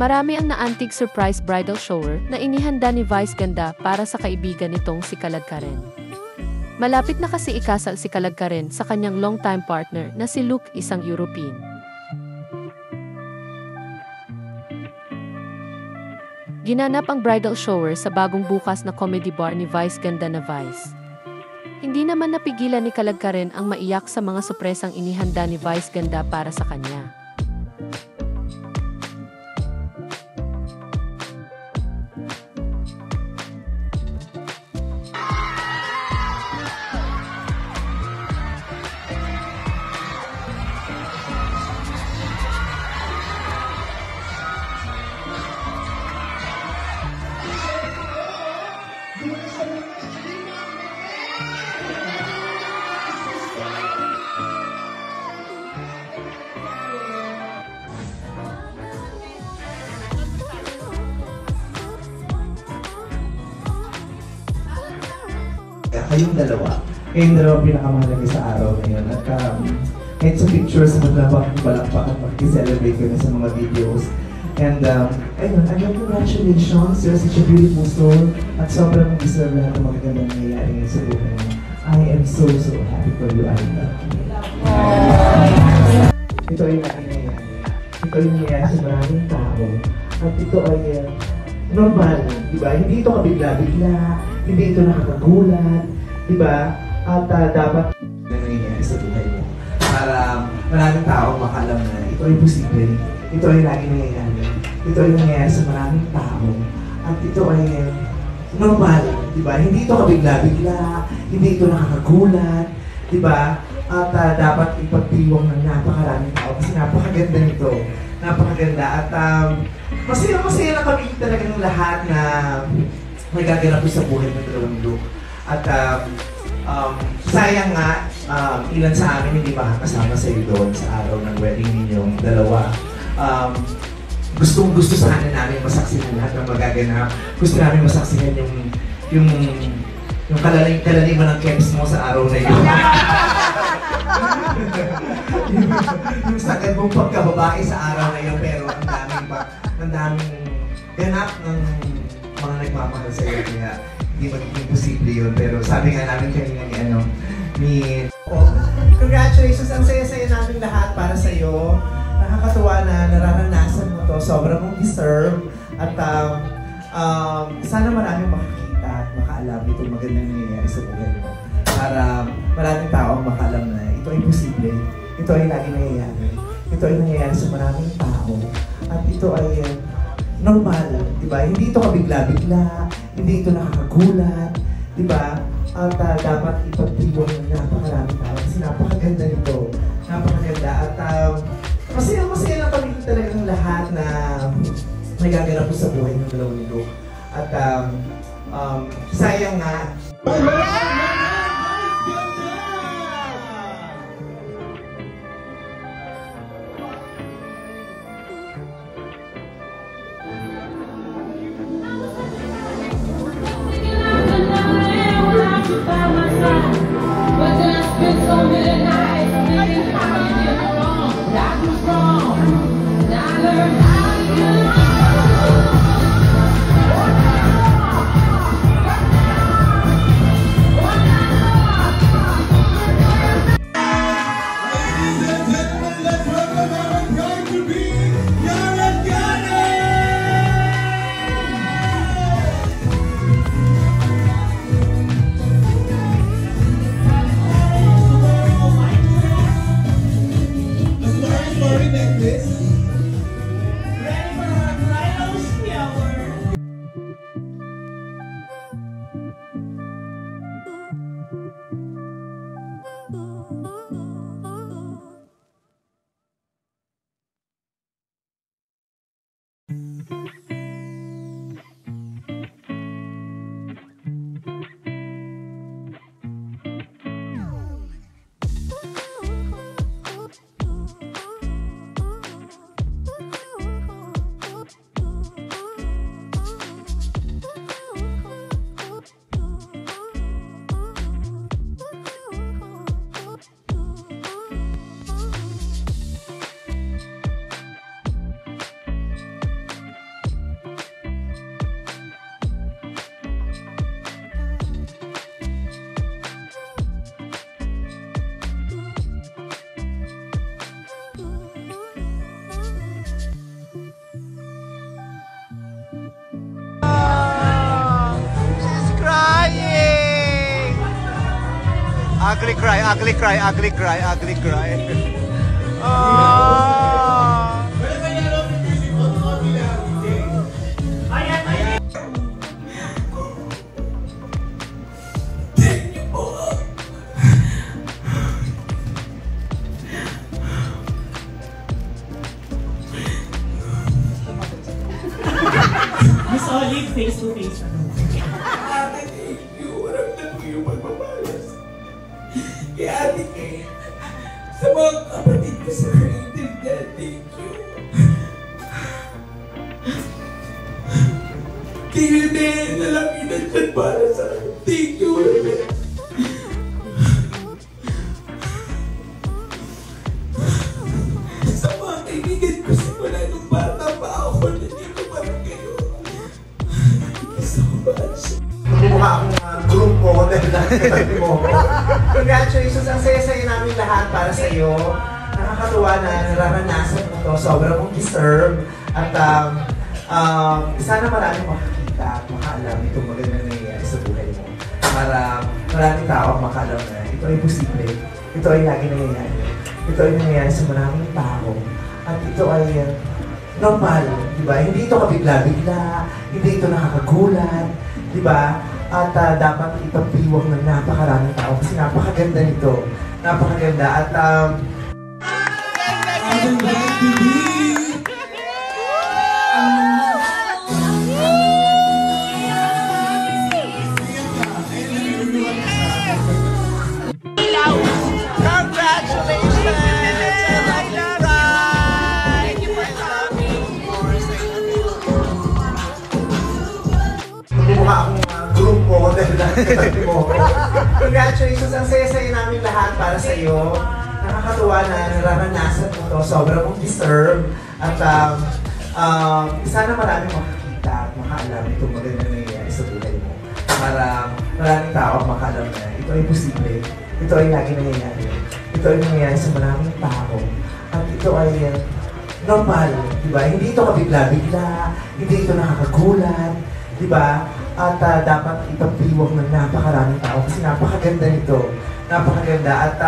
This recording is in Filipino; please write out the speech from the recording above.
Marami ang naantig surprise bridal shower na inihanda ni Vice Ganda para sa kaibigan nitong si Kalagkaren. Malapit na kasi ikasal si Kalagkaren sa kanyang long-time partner na si Luke, isang European. Ginanap ang bridal shower sa bagong bukas na comedy bar ni Vice Ganda na Vice. Hindi naman napigilan ni Kalagkaren ang maiyak sa mga sorpresang inihanda ni Vice Ganda para sa kanya. Kayong dalawa pinakamahalaga sa araw na yun. At kahit sa pictures, balakpakan, makikiselebrate ko na sa mga videos. And ayun, again, congratulations. You're such a beautiful soul. At sobrang deserve lahat ng magagandang nangyayari ngayon sa buhay mo. I am so happy for you, I love you. Ito ay nangyayari. Ito ay nangyayari sa maraming tao. At ito ay normal, di ba? Hindi ito kabigla-bigla, hindi ito nakakagulat, di ba? At dapat na nangyayari sa buhay mo. Para maraming tao makalam na ito ay posible, ito ay lagi nangyayari, ito ay nangyayari sa maraming tao. At ito ay normal, di ba? Hindi ito kabigla-bigla, hindi ito nakakagulat, di ba? At dapat ipagdiwang ng napakaraming tao kasi napakaganda nito. Napakaganda at masaya na kami talagang lahat na may gaganap sa buhay ng dalawang Luke. At sayang nga, ilan sa amin hindi makakasama sa iyo doon sa araw ng wedding ninyong dalawa. Gustong-gusto sana namin masaksihan lahat ng magaganap. Gusto namin masaksihan yung kalaliman ng keps mo sa araw na yun. Yung sagad mong pagkababae sa araw na yun, pero ang daming ganap ng mga nagmamahal sa iyo, kaya hindi magiging posible yun. Pero sabi nga namin kanina congratulations! Ang saya-saya namin lahat para sa iyo. Nakakatuwa na nararanasan mo to, sobrang mong deserve. At sana maraming makakita at makaalam itong magandang nangyayari sa buhay mo. Para maraming tao ang makaalam na ito ay posible, ito ay lagi nangyayari, ito ay nangyayari sa maraming tao, at ito ay normal, di ba? Hindi ito kabigla-bigla, hindi ito nakakagulat, di ba? At dapat ipagdiwang ng napakaraming tao kasi napakaganda nito, napakaganda. At masaya na kami talagang lahat na nagaganap po sa buhay ng dalawang nito. At sayang nga, ugly cry, ugly cry, ugly cry, ugly cry. Ah! Miss Olive, face to face. Ate, thank you. Maramdaman ko yung pagmamalas. Kay Ate Kate, sa mga kapatid ko sa creative dad, thank you. Kay Rene, na lang inandyan para sa akin. Thank you, Rene. Sa mga kaibigan ko simula nung bata pa ako, nandito pa rin kayo. Thank you so much. Mukha akong grupo dahil nakikita mo. Congratulations! Ang saya-saya namin lahat para sa iyo. Nakakatuwa na nararanasan mo to. Sobrang mong deserve. At sana maraming makakita at makaalam itong magandang nangyayari sa buhay mo. Para maraming tao ang makaalam na ito ay posible. Ito ay lagi nangyayari. Ito ay nangyayari sa maraming tao. At ito ay normal. Diba? Hindi ito kabigla-bigla. Hindi ito nakakagulat. Diba? At dapat ipagdiwang ng napakaraming tao kasi napakaganda nito. Napakaganda. At mukha akong grupo dahil nakikita mo. Congratulations! Ang saya-saya namin lahat para sa iyo. Nakakatuwa na nararanasan mo to. Sobrang mong deserve. At sana maraming makakita at makaalam itong magandang nangyayari sa buhay mo. Para maraming tao ang makaalam na ito ay posible. Ito ay lagi nangyayari. Ito ay nangyayari sa maraming tao. At ito ay normal. Diba? Hindi ito kabigla-bigla. Hindi ito nakakagulat. Diba? At dapat ipagdiwang ng napakaraming tao kasi napakaganda nito. Napakaganda. At